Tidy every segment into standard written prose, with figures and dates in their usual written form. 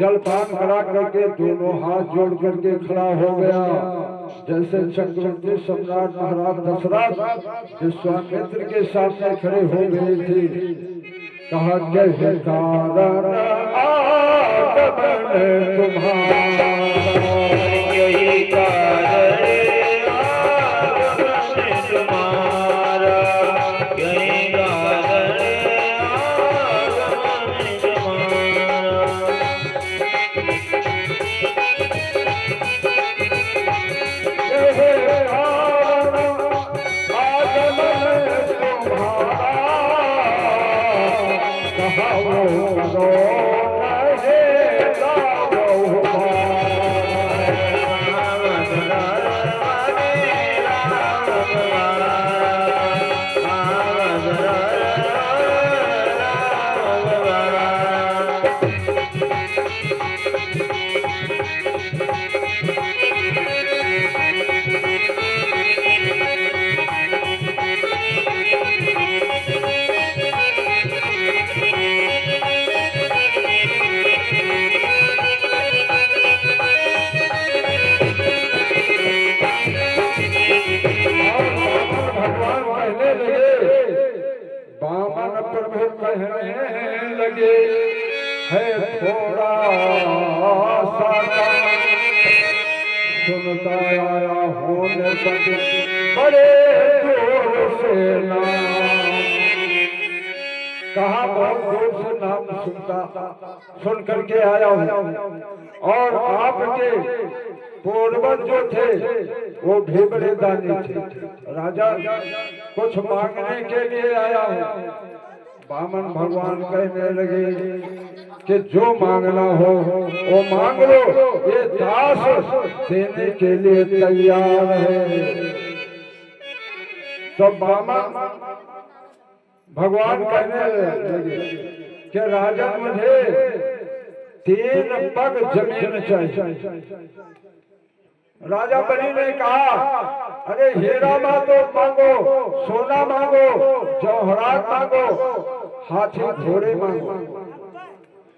जलपान करा करके दोनों हाथ जोड़ करके खड़ा हो गया, जैसे चक्रवर्ती सम्राट महाराज दशरथ विश्वामित्र के सामने खड़े हो गए थे। कहा कैसे कारण आगमन तुम्हारा, यही कारण आगमन तुम्हारा, यही कारण आगमन तुम्हारा। कैसे कारण आगमन तुम्हारा, कहा वो करो प्रभु कहने लगे है थोड़ा सा सुनता आया होने बड़े बड़े दूर से नाम, कहा बहुत दूर से नाम सुन करके आया हूँ, और आपके पूर्वज जो थे वो भी बड़े दानी थे। राजा कुछ मांगने के लिए आया हूँ। वामन भगवान कहने लगे कि जो मांगना हो वो मांग लो, ये दास देने के लिए तैयार है। तो वामन भगवान कहने लगे कि राजा मुझे 3 पग जमीन चाहिए। राजा बलि ने कहा अरे हीरा मांगो, सोना मांगो, जौहरात मांगो, हाथी घोड़े मांगो,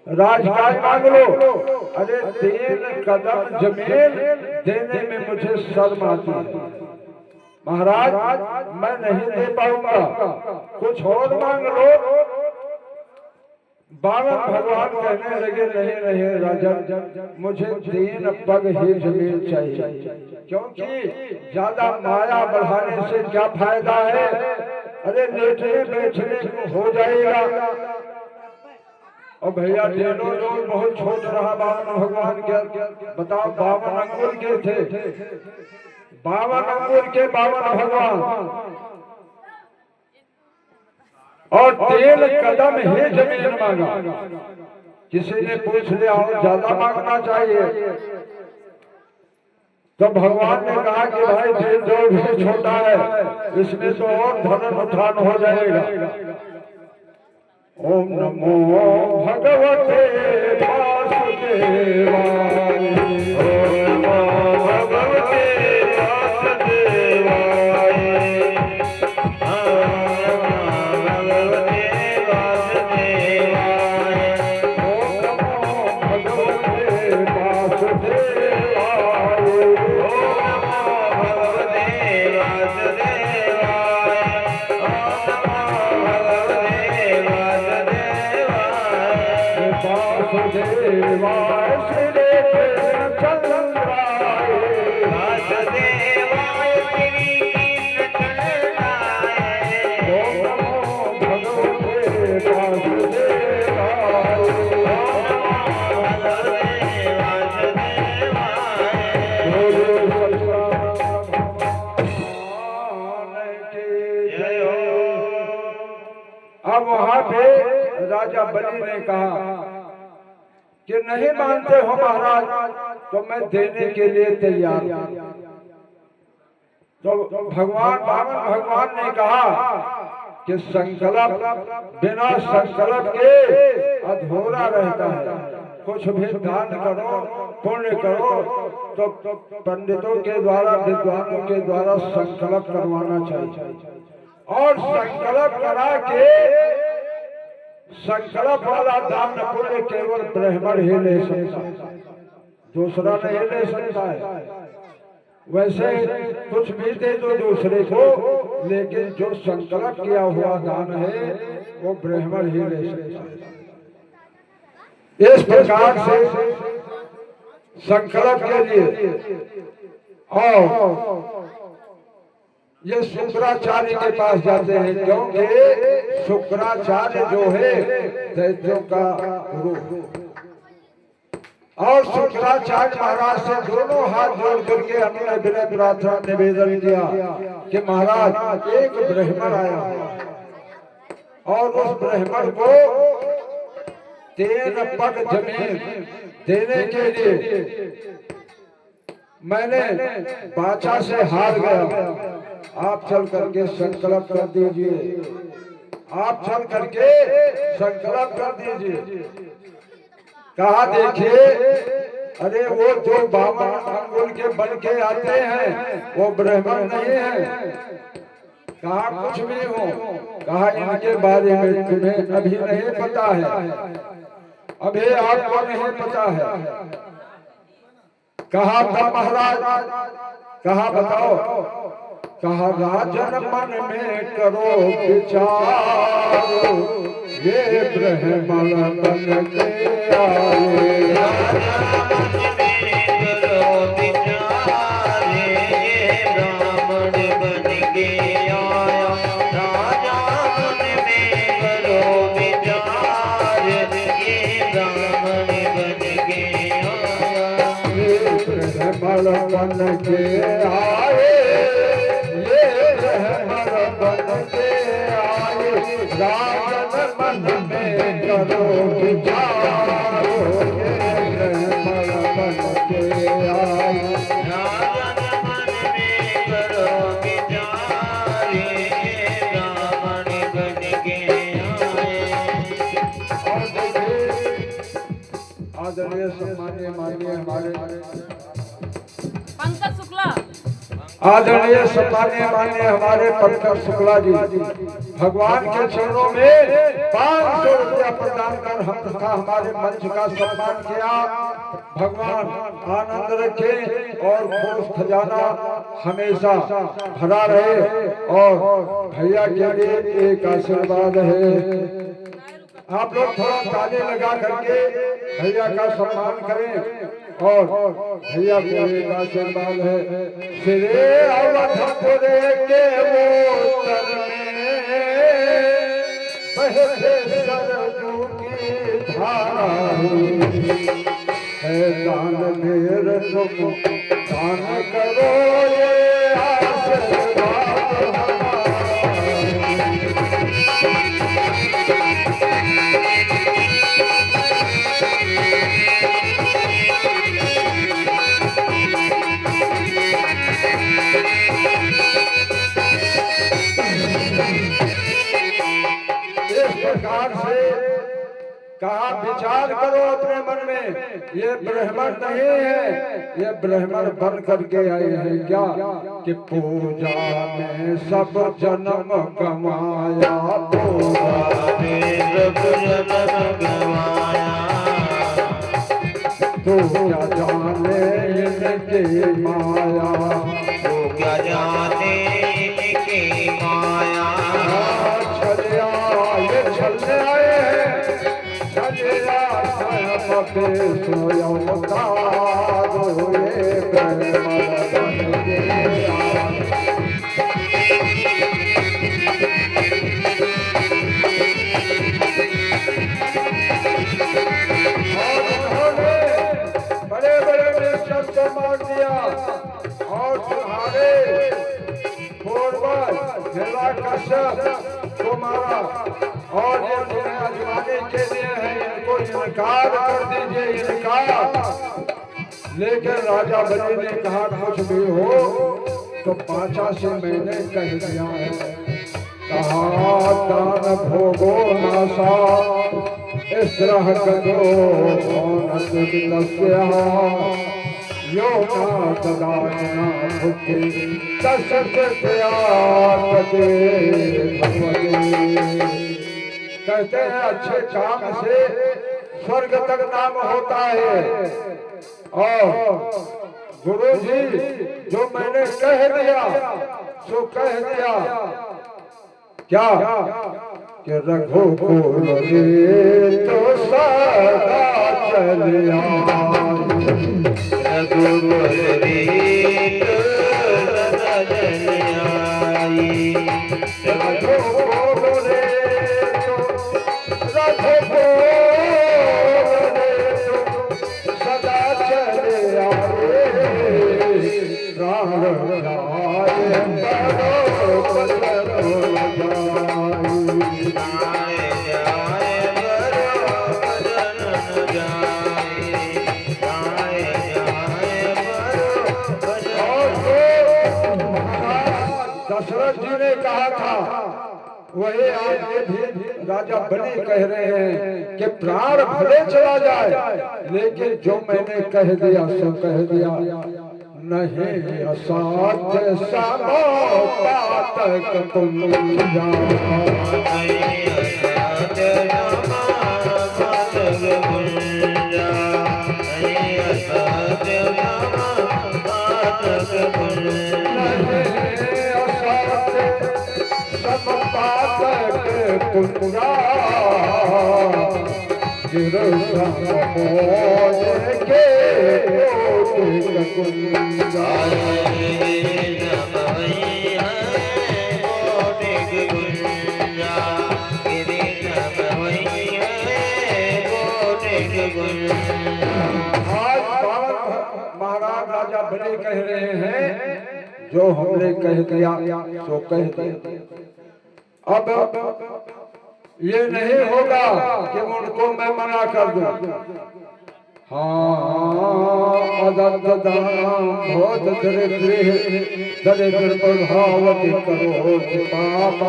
राजकाज मांग लो, अरे 3 कदम जमीन देने में मुझे शर्म आती है। महाराज मैं नहीं दे पाऊंगा, कुछ और मांग लो। वामन भगवान कहने लगे नहीं नहीं राजन, मुझे 3 पग ही जमीन चाहिए, क्योंकि ज्यादा माया बढ़ाने से क्या फायदा है, अरे लेटने बैठने हो जाएगा। और भैया तीनों लोग बहुत छोट रहा वामन भगवान के, बताओ 52 अंगुल के थे, 52 अंगुल के वामन भगवान, और 3 कदम ही जमीन मांगा। किसी ने पूछ लिया और ज्यादा मांगना चाहिए, तो भगवान ने कहा कि भाई दिल जो भी छोटा है इसमें तो और धन उत्थान हो जाएगा। ओम नमो भगवते वासुदेवाय, ओम नमो भगवते वासुदेवाय, अब वहां पे राजा बलि ने कहा कि नहीं मानते हो महाराज तो मैं देने के लिए तैयार हूं। तो भगवान वामन भगवान ने कहा कि संकल्प बिना संकल्प के अधूरा रहता है, कुछ भी दान करो पुण्य करो तो पंडितों के द्वारा विद्वानों के द्वारा संकल्प करवाना चाहिए, और संकल्प करा के संकल्प वाला दान पुण्य केवल ब्राह्मण ही ले सकता है, दूसरा नहीं ले सकता है। वैसे कुछ भी दे दो दूसरे को, लेकिन जो संकल्प किया हुआ दान है वो ब्राह्मण ही ले सकता है। इस प्रकार से संकल्प के लिए और ये शुक्राचार्य के पास जाते हैं, क्योंकि शुक्राचार्य जो है दैत्यों का गुरु, और शुक्राचार्य महाराज से दोनों हाथ जोड़ करके हमने विनय प्रार्थना निवेदन किया कि महाराज एक ब्राह्मण आया और उस ब्राह्मण को 3 पग जमीन देने के लिए मैंने बाचा से हार गया, आप चल करके संकल्प कर दीजिए, आप चल करके संकल्प कर दीजिए। कहा देखिए, अरे वो जो 52 अंगुल के बन के आते हैं वो ब्राह्मण नहीं है। कहा कुछ भी हो, कहा इनके बारे में तुम्हें अभी नहीं पता है, अभी आपको नहीं पता है। कहा था महाराज, कहा बताओ, कहा राजन मन में करो विचार, ये ब्राह्मण बन के आए। बन के आए, ये ब्राह्मण बन के आए, राजन मन में करो विचार, ये ब्राह्मण बन के आए, राजन मन में करो विचार, ये ब्राह्मण बन के आए। और देखिए आदरणीय सम्मान्य माननीय हमारे पंकज शुक्ला, आदरणीय सम्मान्य माननीय हमारे पंकज शुक्ला जी भगवान के चरणों में 500 रुपया प्रदान कर हम तथा हमारे मंच का सम्मान किया। भगवान आनंद रखे और खोज खजाना हमेशा भरा रहे, और भैया के लिए एक आशीर्वाद है। आप लोग थोड़ा ताली लगा करके भैया का सम्मान करें, और भैया को एक आशीर्वाद है। श्री अवधपुरे के मोतर में बहते सरजू की धारा है, दान मेर तुम दान करो, ये आशीर्वाद हमारा। प्रकार से कहा विचार करो अपने मन में, ये ब्राह्मण नहीं है, ये ब्राह्मण बन करके आए हैं क्या कि पूजा में सब जन्म गवाया, पूजा में सब जन्म गवाया, तो क्या जाने इनकी माया, तो क्या जाने इनकी माया। छलने आए हैं, छलिया स्वयं स्वयं तारो, ये ब्राह्मण बन के आए। और उन्होंने बड़े बड़े मिनिस्टर को मार दिया, और तुम्हारे पूर्वज हिरण्यकश्यप को मारा, और ये तुम्हें आजमाने के लिए है, इनको इनकार कर दीजिए, इनकार। लेकिन राजा बलि ने कहा कुछ भी हो तो पाचा से मैंने कह दिया है, कहा दान भोगो नासा, इस तरह करो यो ना ददाना भुक्ति तस्य भगवते। कहते हैं अच्छे काम से स्वर्ग तक नाम होता है। और गुरु जी जो मैंने कह दिया सो कह दिया क्या कि रघुकुल रे तो सदा चलिया रघुकुल रीत सदा जनियाई। रघुकुल रे तो रघुकुल रे तो सदा चलिया राम राय बड़ो बड़ो जाय जाय बरो भजन न जाय। जाय जाय बरो भजन। दशरथ जी ने कहा था वही आज ये भी राजा बने कह रहे हैं कि प्राण भले चला जाए लेकिन जो मैंने कह दिया सो कह दिया। नहीं असाध्य समो पातक तुम जाओ। महाराज राजा बने कह रहे हैं जो हमने कह दिया सो कह दिया। अब ये नहीं होगा कि उनको मैं मना कर दूं। हाँ बहुत दरिद्र प्रभावती करो पाप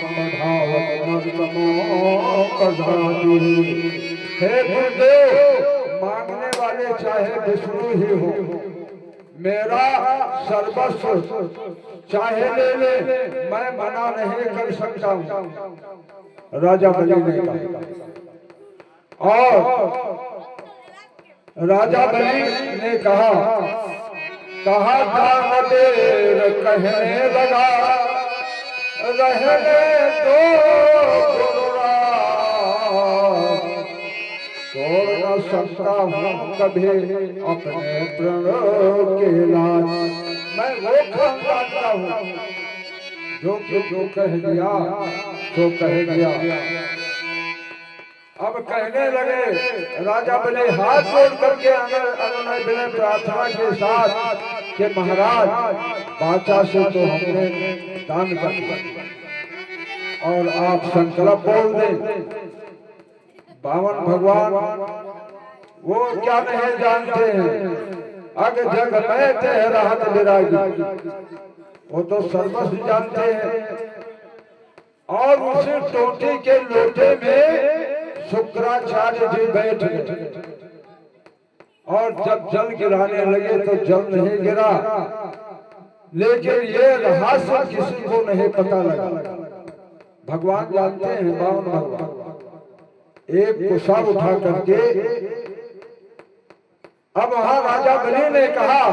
प्रभावत नरकमो प्रधानी। हे गुरुदेव मांगने वाले चाहे विष्णु ही हो मेरा सर्वस्व चाहे ले ले मैं मना नहीं कर सकता हूँ। राजा बलि ने कहा और राजा बलि ने कहा था देर कहने लगा रहने दो छोड़ न सकता हूँ कभी अपने प्रण के लाज। मैं वो काम जानता हूँ जो कह दिया तो कह दिया। अब कहने लगे राजा बलि हाथ जोड़ करके अनुनय विनय प्रार्थना के साथ कि महाराज बाचा से तो हमने दान कर दिया और आप संकल्प बोल दें। बावन भगवान वो क्या नहीं जानते हैं अग जग में तेहराहत विरागी वो तो सर्वस्व जानते हैं। और उसी टोटी के लोटे में शुक्राचार्य जी बैठ गए और जब जल गिराने लगे तो जल नहीं गिरा लेकिन ये रहस्य किसी को नहीं पता लगा। भगवान जानते हैं बावन भगवान। एक गुस्सा उठा करके अब वहां राजा बलि ने कहा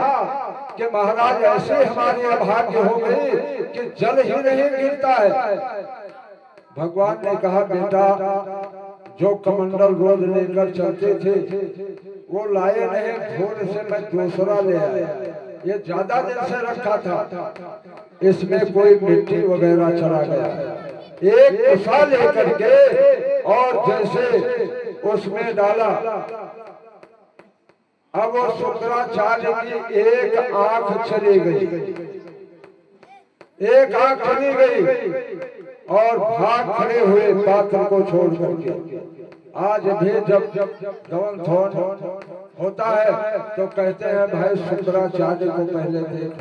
कि महाराज ऐसे हमारी अभाग्य हो गई कि जल ही नहीं गिरता है। भगवान ने कहा बेटा जो कमंडल रोज लेकर चलते थे वो लाए नहीं भोर से मैं दूसरा ले आया। ये ज्यादा दिन से रखा था इसमें कोई मिट्टी वगैरह चला गया। एक गुस्सा लेकर के और जैसे उसमें डाला अब वो शुक्राचार्य की एक आंख चली गई। एक आंख चली गई और भाग खड़े हुए पात्र को छोड़ करके। आज भी जब गवन थोन होता है तो कहते हैं भाई शुक्राचार्य को पहले देख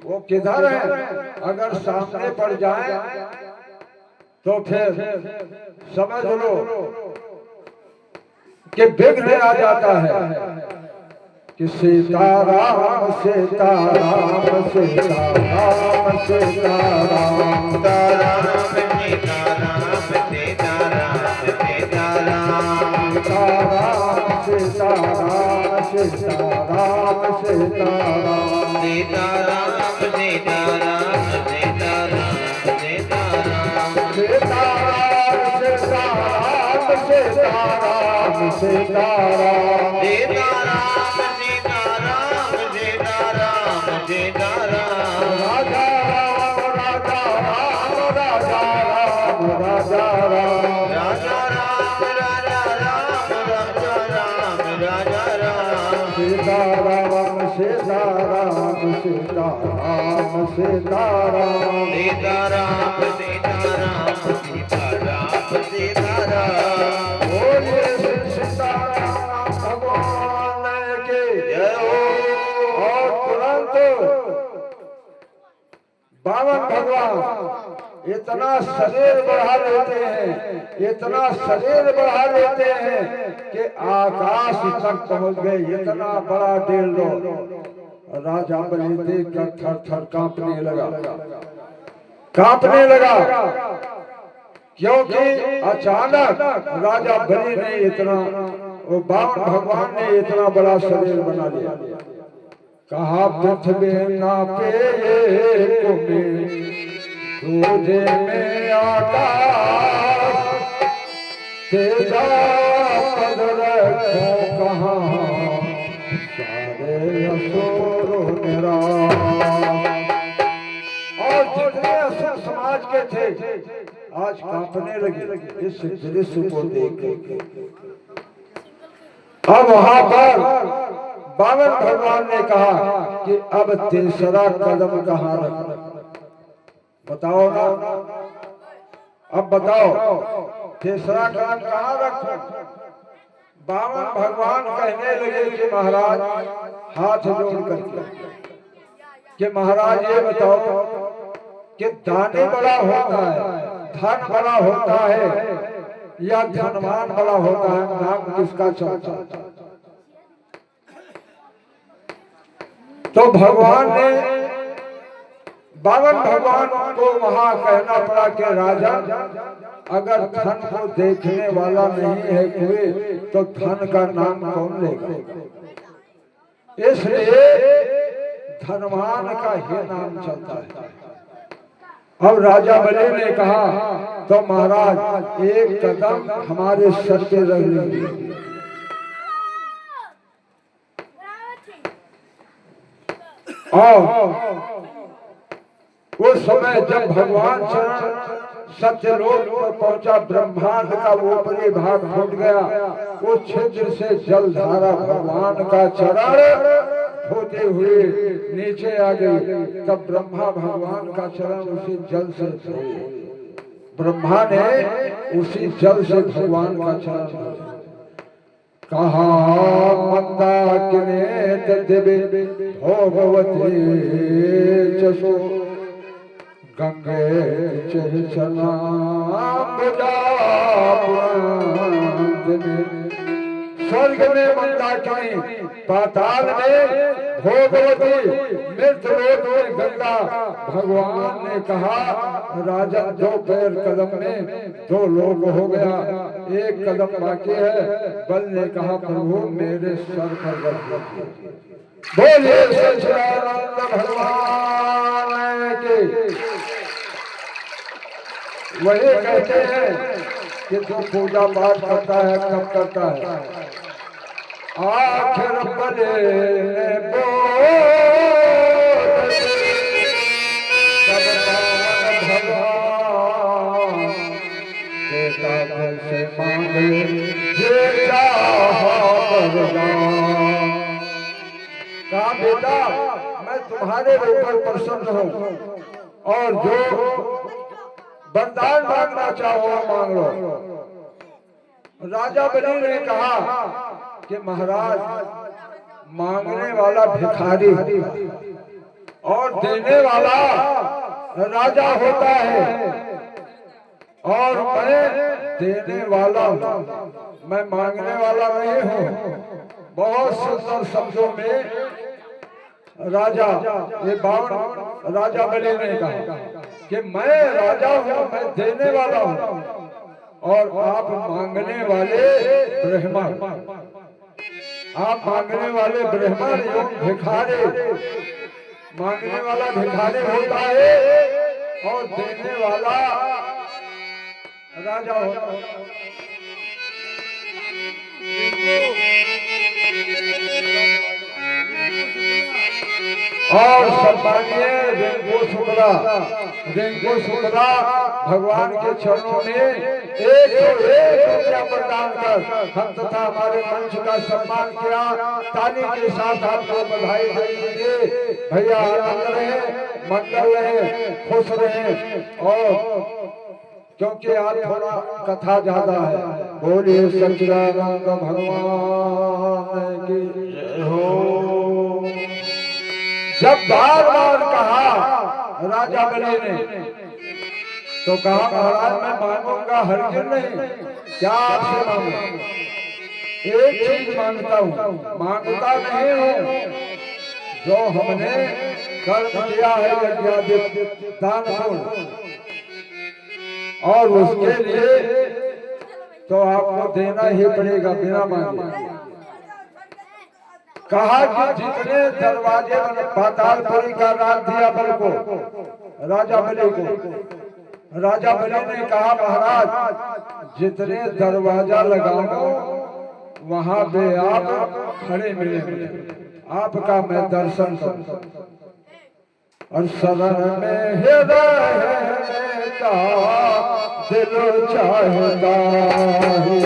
वो किधर है। अगर सामने पड़ जाए तो फिर समझ लो कि विघ्न आ जाता है कि सीताराम सीताराम सीताराम सीताराम सीताराम सीताराम सीताराम सीताराम सीताराम सीताराम सीताराम सीताराम सीताराम सीताराम सीताराम सीताराम सीताराम सीताराम सीताराम राजा राम राजा राम राजा राम राजा राम राजा राम राजा राम राजा राम राजा राम सीताराम सीताराम सीताराम सीताराम सीताराम सीताराम सीताराम सीताराम बोलिए श्री सीताराम भगवान के जय हो और तुरंत बावन भगवान इतना शरीर बढ़ा लेते हैं, इतना शरीर बढ़ा लेते हैं कि आकाश तक पहुंच गए। इतना बड़ा डेल दो राजा बलि देख कर थर थर कांपने लगा, कांपने लगा, क्योंकि अचानक राजा बलि ने इतना, वो बावन भगवान ने इतना बड़ा शरीर बना लिया। कहा पृथ्वी नापे तुझे में आकाश तेजा पद रखो कहाँ सारे असुर निराश। और जितने असुर समाज के थे आज कांपने लगे इस दृश्य को देख के। अब वहां पर बावन भगवान ने कहा कि अब तीसरा कदम कहाँ रखना, बताओ ना, अब बताओ तीसरा कदम कहाँ रखो। बावन भगवान कहने लगे कि महाराज हाथ जोड़ करके कि महाराज ये बताओ कि दाने बड़ा होता है, धन बड़ा होता है या धनवान बड़ा होता है, नाम किसका चलता है? तो भगवान ने बावन भगवान को वहां कहना पड़ा कि राजा अगर धन को देखने वाला नहीं है कोई तो धन का नाम कौन लेगा, इसलिए धनवान का ही नाम चलता है। अब राजा बलि ने कहा तो महाराज एक कदम हमारे सर पे रख लीजिए। और उस समय जब भगवान चरण सत्यलोक पर पहुंचा, ब्रह्मांड का ऊपरी भाग फूट गया, उस छिद्र से जलधारा भगवान का चरण होते हुए नीचे आ गई। तब ब्रह्मा भगवान का चरण उसी जल से धोए, ब्रह्मा ने उसी जल से भगवान का चरण धोया। कहा मंदाकिने दिव्य भोगवती चसो गंगे चना स्वर्ग में मंदाकिनी, पाताल में भोगवती, मृतलोक में गंगा। भगवान ने कहा राजन दो पैर कदम में दो लोग हो गया, एक कदम बाकी है। बल ने कहा प्रभु मेरे सर पर रख दीजिए। बोलिए सच्चिदानंद भगवान के। वही कहते हैं कि जो पूजा पाठ करता है कब करता है, आखिर बले ने बोल तब भगवान बेटा से मांगे जे कहा बेटा मैं तुम्हारे ऊपर प्रसन्न हूँ और जो वरदान मांगना चाहो मांग लो। राजा बलि ने कहा कि महाराज मांगने वाला भिखारी और देने वाला राजा होता है और मैं देने वाला हूँ, मैं मांगने वाला नहीं हूँ। बहुत सुंदर शब्दों में राजा ये बावन राजा बलि ने कहा कि मैं राजा हूँ, मैं देने वाला हूँ और आप मांगने वाले ब्राह्मण। आप मांगने वाले ब्राह्मण एवं भिखारी, मांगने वाला भिखारी होता है और देने वाला राजा होता है। और सम्मानीय रिंकू शुक्ला भगवान के चरणों में एक रुपया प्रदान कर हम तथा हमारे मंच का सम्मान किया। ताली के साथ आपको बधाई दीजिए। भैया आनंद रहे, मंगल रहे, खुश रहे। और क्योंकि आज थोड़ा कथा ज्यादा है, बोलिए सच्चिदानंद भगवान की जय हो। जब बार बार कहा राजा बलि ने, तो कहा महाराज मैं मांगूंगा हरगिज नहीं, क्या आपसे मांगू? एक चीज मांगता हूँ, मांगता नहीं हूँ, जो हमने कर्म किया है यज्ञादि दान पुण्य, और उसके लिए तो आपको देना ही पड़ेगा बिना मांगे। कहा कि जितने दरवाजे पातालपुरी का राज दिया बल को, राजा बलि को, राजा बलि ने कहा महाराज जितने दरवाजा लगाओ वहां पे आप खड़े मिलेंगे, आपका मैं दर्शन करूं। और शरण में हृदय का दिल चाहता है,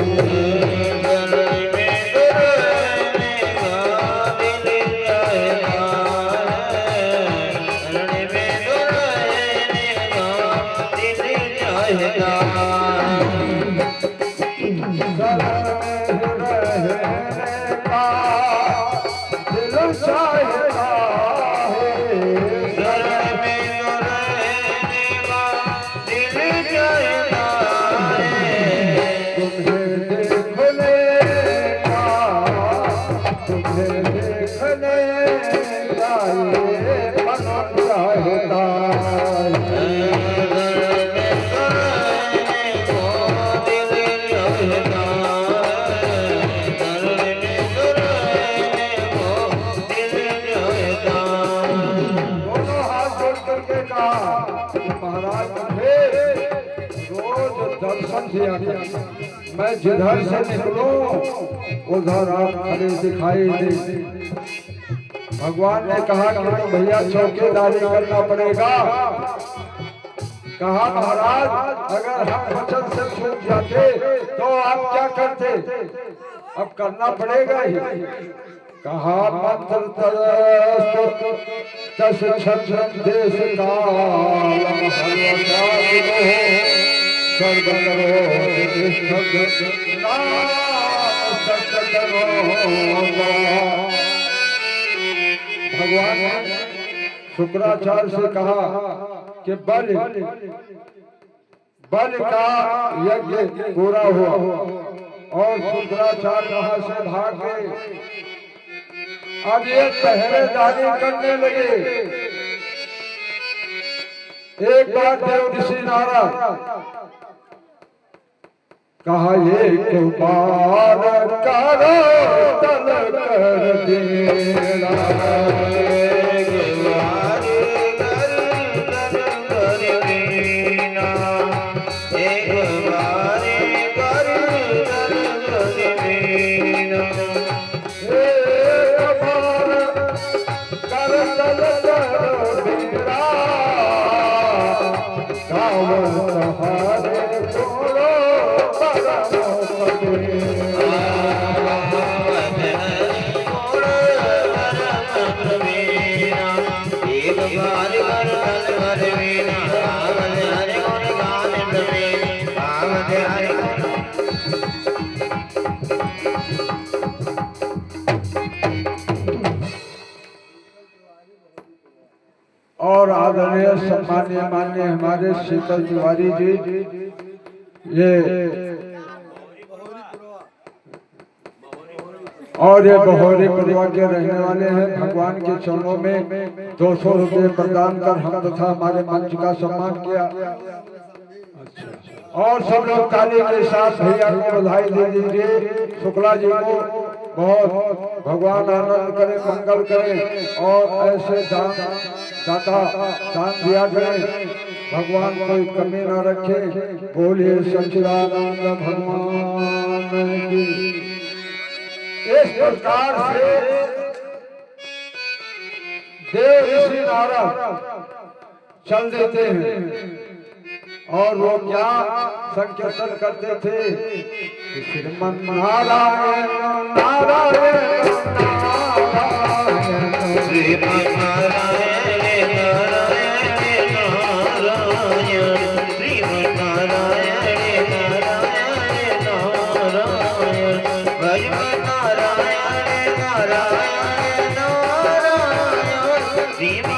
मैं जिधर से निकलूं उधर आप खड़े दिखाई दे। भगवान ने कहा कि तो भैया चौकीदारी करना पड़ेगा। कहा महाराज अगर हम वचन से छूट जाते तो आप क्या करते? अब करना पड़ेगा ही। कहा मंत्र तस छत्रम देश काल सर्व भगवान ने शुक्राचार्य से कहा कि बलि का यज्ञ पूरा हुआ और शुक्राचार्य वहां से भाग गए। अब ये पहरेदारी करने लगे। एक बार देव ऋषि नारद कहा एक बार करो तल कर देना, और आदरणीय सम्मान्य मान्य हमारे शीतल तिवारी जी, ये बहोरी पुरवा के रहने वाले हैं। भगवान के चरणों में 200 रुपये प्रदान कर हम तथा हमारे मंच का सम्मान किया। और सब लोग ताली के साथ भैया को बधाई दे दीजिए। शुक्ला जी को बहुत भगवान आनंद करे, मंगल करे और ऐसे दान दिया जाए, भगवान कोई कमी न रखे। बोलिए सच्चिदानंद भगवान की। इस प्रकार से देव ऋषि नारद चल देते हैं और वो क्या संकीर्तन करते थे कि श्रीमन नारायण नारायण नारायण श्रीमन नारायण नारायण नारायण श्रीमन नारायण नारायण नारायण भजन नारायण नारायण नारायण श्रीमन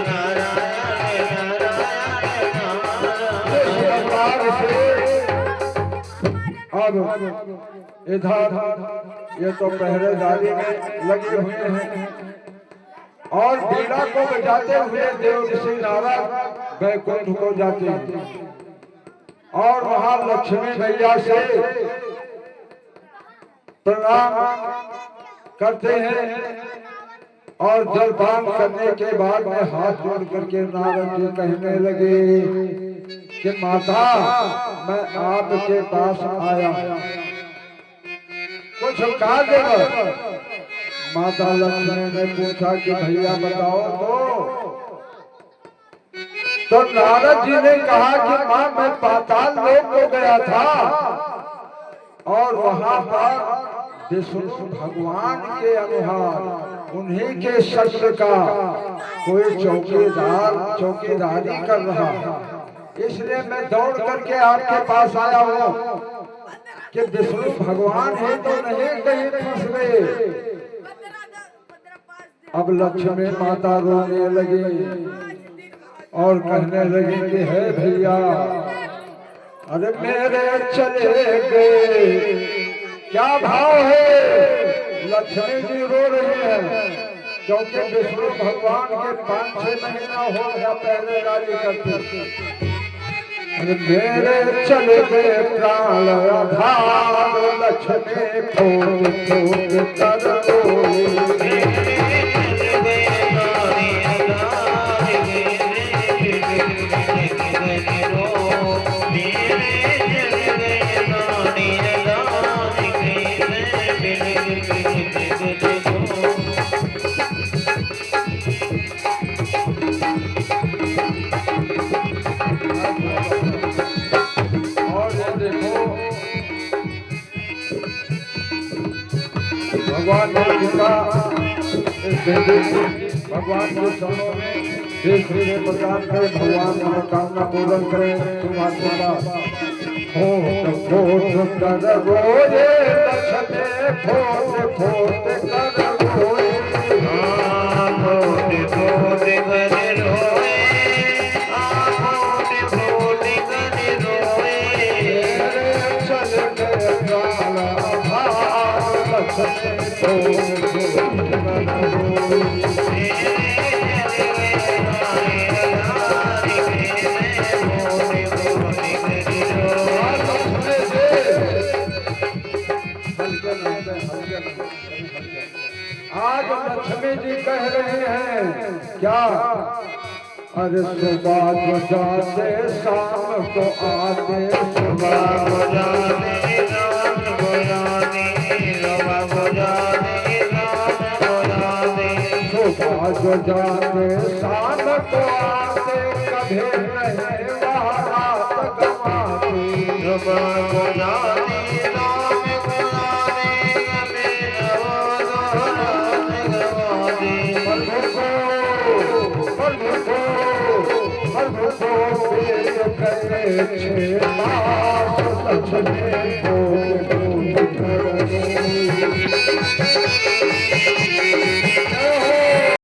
नारायण नारायण इधर ये तो पहरेदारी में लगे हुए हैं और बीड़ा को बजाते हुए देव ऋषि नारद वैकुंठ को जाते हैं और वहां लक्ष्मी मैया से प्रणाम करते हैं और जलपान करने के बाद में हाथ जोड़ करके नारद जी कहने लगे कि माता मैं आपके पास आया कुछ कार्य कर। माता लक्ष्मी ने पूछा कि भैया बताओ तो नारद जी ने कहा कि मां मैं पाताल लोक को गया था और वहां पर विष्णु भगवान के अनुहार उन्हीं के शस्त्र का कोई चौकीदारी कर रहा है, इसलिए मैं दौड़ करके आपके पास आया हूँ कि विष्णु भगवान है तो नहीं कहीं फंस गए। अब लक्ष्मी माता रोने लगी और कहने लगी कि है भैया अरे मेरे चले गए। क्या भाव है? लक्ष्मी जी रो रही है क्योंकि विष्णु भगवान के 5-6 महीना हो गया पहरेदारी करते। अरे मेरे चले गए प्राण आधार लक्ष्मी फूट फूट कर रोए। भगवान भगवान के चरणों में देश में प्रदान करे, भगवान मनोकामना पूर्ण करे। तुम्हारा फोट कर रोए लक्ष्मी फोट फोट कर रोए। आज लक्ष्मी जी कह रहे हैं क्या? अरे सुबह को जाते शाम को आते, सुबह को जाते शाम को आते, सुबह को जाते शाम को आते, सुबह को जाते शाम को आते, कभी नहीं वहाँ रात गवाते, सुबह को जाते પ્રભુ પ્રેમ કરે છે દાસ લક્ષ્મી